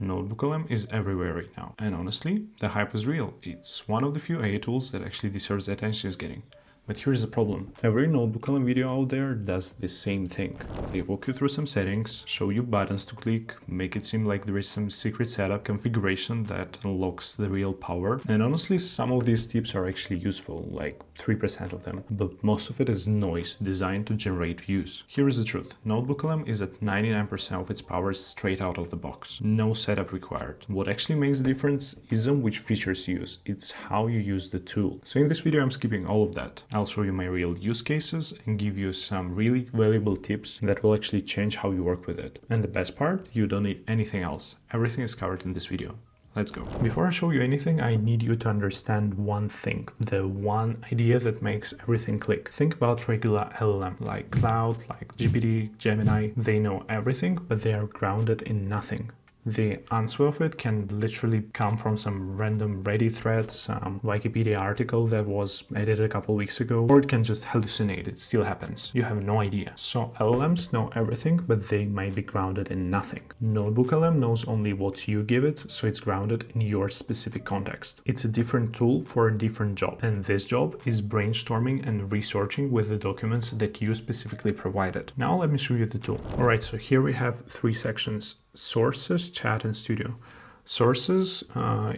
NotebookLM is everywhere right now, and honestly, the hype is real. It's one of the few AI tools that actually deserves the attention it's getting. But here's the problem. Every NotebookLM video out there does the same thing. They walk you through some settings, show you buttons to click, make it seem like there is some secret setup configuration that unlocks the real power. And honestly, some of these tips are actually useful, like 3% of them. But most of it is noise designed to generate views. Here is the truth. NotebookLM is at 99% of its power straight out of the box. No setup required. What actually makes the difference isn't which features you use, it's how you use the tool. So in this video, I'm skipping all of that. I'll show you my real use cases and give you some really valuable tips that will actually change how you work with it. And the best part, you don't need anything else. Everything is covered in this video. Let's go. Before I show you anything, I need you to understand one thing, the one idea that makes everything click. Think about regular LLM like Cloud, like GPT, Gemini. They know everything, but they are grounded in nothing. The answer of it can literally come from some random Reddit thread, some Wikipedia article that was edited a couple weeks ago, or it can just hallucinate. It still happens. You have no idea. So LLMs know everything, but they might be grounded in nothing. NotebookLM knows only what you give it, so it's grounded in your specific context. It's a different tool for a different job, and this job is brainstorming and researching with the documents that you specifically provided. Now let me show you the tool. Alright, so here we have three sections: sources, chat, and studio. Sources,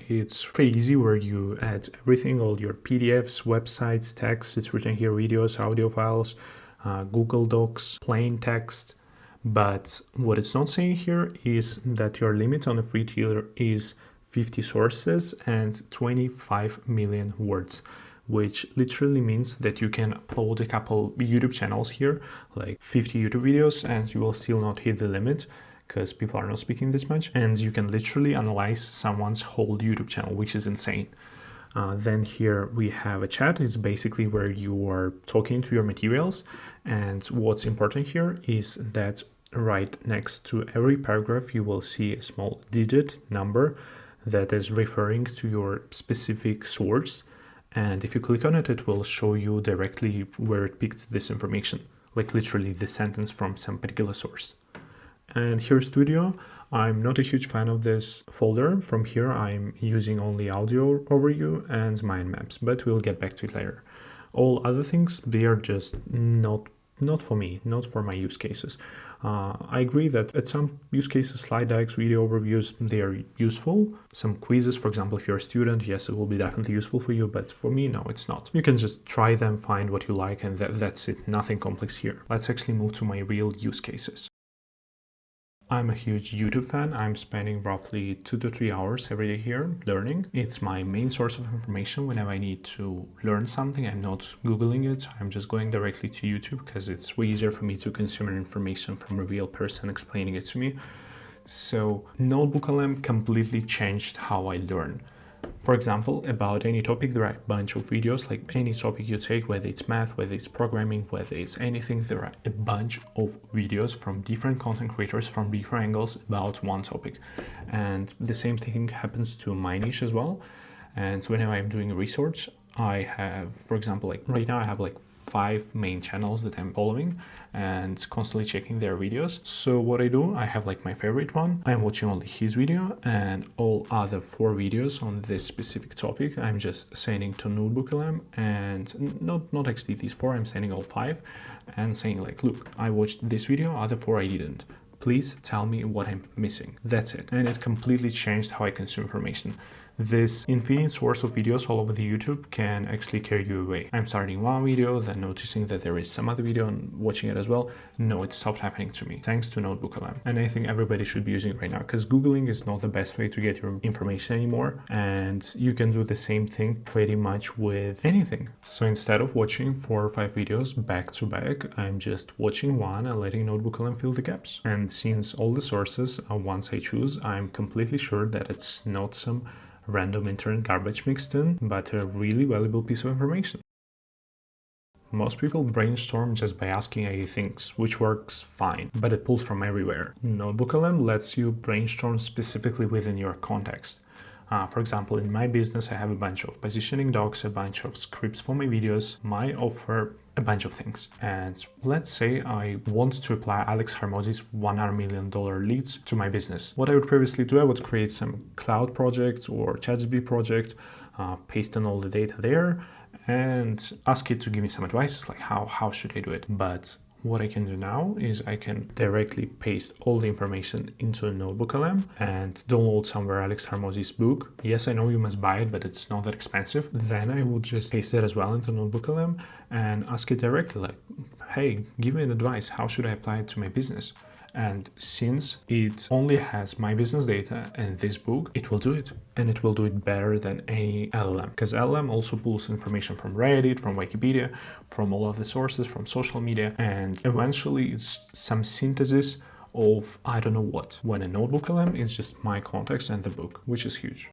it's pretty easy, where you add everything, all your PDFs, websites, text. It's written here: videos, audio files, Google Docs, plain text. But what it's not saying here is that your limit on a free tier is 50 sources and 25 million words, which literally means that you can upload a couple YouTube channels here, like 50 YouTube videos, and you will still not hit the limit, because people are not speaking this much, and you can literally analyze someone's whole YouTube channel, which is insane. Then here we have a chat. It's basically where you are talking to your materials, and what's important here is that right next to every paragraph you will see a small digit number that is referring to your specific source, and if you click on it, it will show you directly where it picked this information, like literally the sentence from some particular source. And here's Studio. I'm not a huge fan of this folder. From here, I'm using only audio overview and mind maps, but we'll get back to it later. All other things, they are just not for me, not for my use cases. I agree that at some use cases, slide decks, video overviews, they are useful. Some quizzes, for example, if you're a student, yes, it will be definitely useful for you, but for me, no, it's not. You can just try them, find what you like, and that's it. Nothing complex here. Let's actually move to my real use cases. I'm a huge YouTube fan. I'm spending roughly 2 to 3 hours every day here learning. It's my main source of information whenever I need to learn something. I'm not Googling it. I'm just going directly to YouTube because it's way easier for me to consume information from a real person explaining it to me. So NotebookLM completely changed how I learn. For example, about any topic, there are a bunch of videos. Like any topic you take, whether it's math, whether it's programming, whether it's anything, there are a bunch of videos from different content creators from different angles about one topic. And the same thing happens to my niche as well. And whenever I'm doing research, I have, for example, like right now I have like 5 main channels that I'm following and constantly checking their videos. So what I do, I have like my favorite one. I'm watching only his video, and all other 4 videos on this specific topic, I'm just sending to NotebookLM, and not actually these 4, I'm sending all 5 and saying like, look, I watched this video, other 4 I didn't. Please tell me what I'm missing. That's it. And it completely changed how I consume information. This infinite source of videos all over the YouTube can actually carry you away. I'm starting one video, then noticing that there is some other video and watching it as well. No, it stopped happening to me, thanks to NotebookLM. And I think everybody should be using it right now, because Googling is not the best way to get your information anymore. And you can do the same thing pretty much with anything. So instead of watching 4 or 5 videos back to back, I'm just watching one and letting NotebookLM fill the gaps. And since all the sources are ones I choose, I'm completely sure that it's not some random internet garbage mixed in, but a really valuable piece of information. Most people brainstorm just by asking AI things, which works fine, but it pulls from everywhere. NotebookLM lets you brainstorm specifically within your context. For example, in my business, I have a bunch of positioning docs, a bunch of scripts for my videos. My offer a bunch of things. And let's say I want to apply Alex Hermosi's $100 million leads to my business. What I would previously do, I would create some cloud project or ChatGPT project, paste in all the data there, and ask it to give me some advice, like how should I do it. But what I can do now is I can directly paste all the information into a NotebookLM and download somewhere Alex Hermosi's book. Yes, I know you must buy it, but it's not that expensive. Then I would just paste it as well into NotebookLM and ask it directly, like, hey, give me an advice. How should I apply it to my business? And since it only has my business data and this book, it will do it. And it will do it better than any LLM. Because LLM also pulls information from Reddit, from Wikipedia, from all of the sources, from social media. And eventually it's some synthesis of I don't know what. When a NotebookLM is just my context and the book, which is huge.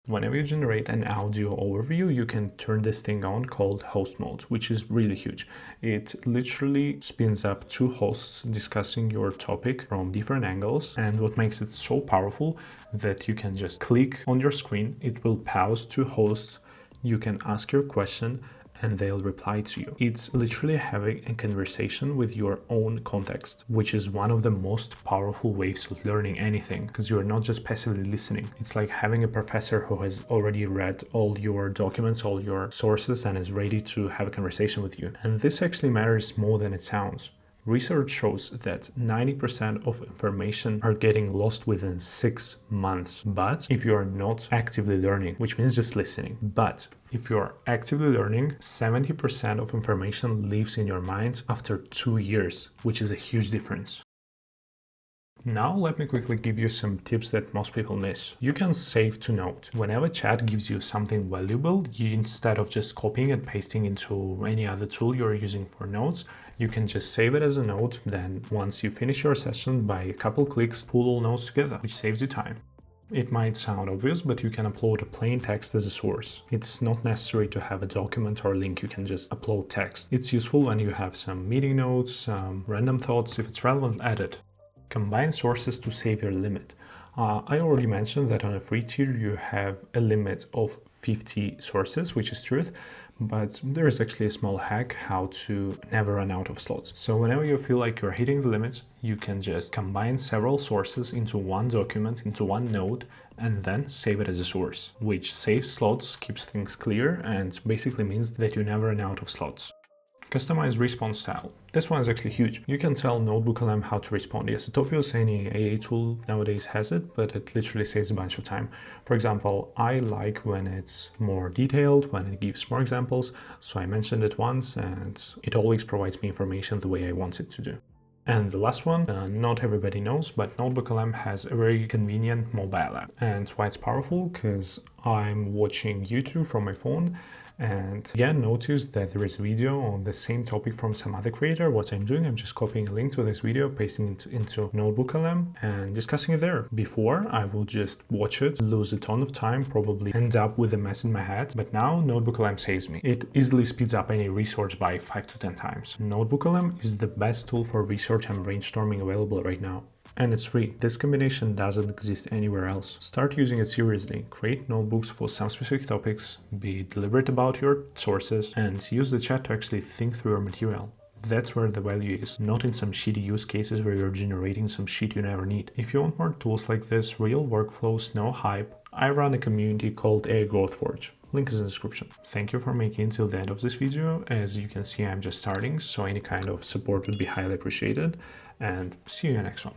Whenever you generate an audio overview, you can turn this thing on called host mode, which is really huge. It literally spins up two hosts discussing your topic from different angles. And what makes it so powerful that you can just click on your screen, it will pause two hosts, you can ask your question, and they'll reply to you. It's literally having a conversation with your own context, which is one of the most powerful ways of learning anything, because you're not just passively listening. It's like having a professor who has already read all your documents, all your sources, and is ready to have a conversation with you. And this actually matters more than it sounds. Research shows that 90% of information are getting lost within 6 months. But if you are not actively learning, which means just listening, but if you are actively learning, 70% of information lives in your mind after 2 years, which is a huge difference. Now let me quickly give you some tips that most people miss. You can save to note. Whenever chat gives you something valuable, instead of just copying and pasting into any other tool you're using for notes, you can just save it as a note. Then once you finish your session, by a couple clicks, pull all notes together, which saves you time. It might sound obvious, but you can upload a plain text as a source. It's not necessary to have a document or a link, you can just upload text. It's useful when you have some meeting notes, some random thoughts. If it's relevant, add it. Combine sources to save your limit. I already mentioned that on a free tier you have a limit of 50 sources, which is truth, but there is actually a small hack how to never run out of slots. So whenever you feel like you're hitting the limits, you can just combine several sources into one document, into one node, and then save it as a source, which saves slots, keeps things clear, and basically means that you never run out of slots. Customize response style. This one is actually huge. You can tell NotebookLM how to respond. Yes, it's obvious, any AA tool nowadays has it, but it literally saves a bunch of time. For example, I like when it's more detailed, when it gives more examples. So I mentioned it once and it always provides me information the way I want it to do. And the last one, not everybody knows, but NotebookLM has a very convenient mobile app. And why it's powerful? Because I'm watching YouTube from my phone, and again, notice that there is a video on the same topic from some other creator. What I'm doing, I'm just copying a link to this video, pasting it into NotebookLM and discussing it there. Before, I would just watch it, lose a ton of time, probably end up with a mess in my head. But now NotebookLM saves me. It easily speeds up any research by 5 to 10 times. NotebookLM is the best tool for research and brainstorming available right now. And it's free. This combination doesn't exist anywhere else. Start using it seriously. Create notebooks for some specific topics, be deliberate about your sources, and use the chat to actually think through your material. That's where the value is, not in some shitty use cases where you're generating some shit you never need. If you want more tools like this, real workflows, no hype, I run a community called AI Growth Forge. Link is in the description. Thank you for making it till the end of this video. As you can see, I'm just starting, so any kind of support would be highly appreciated, and see you in the next one.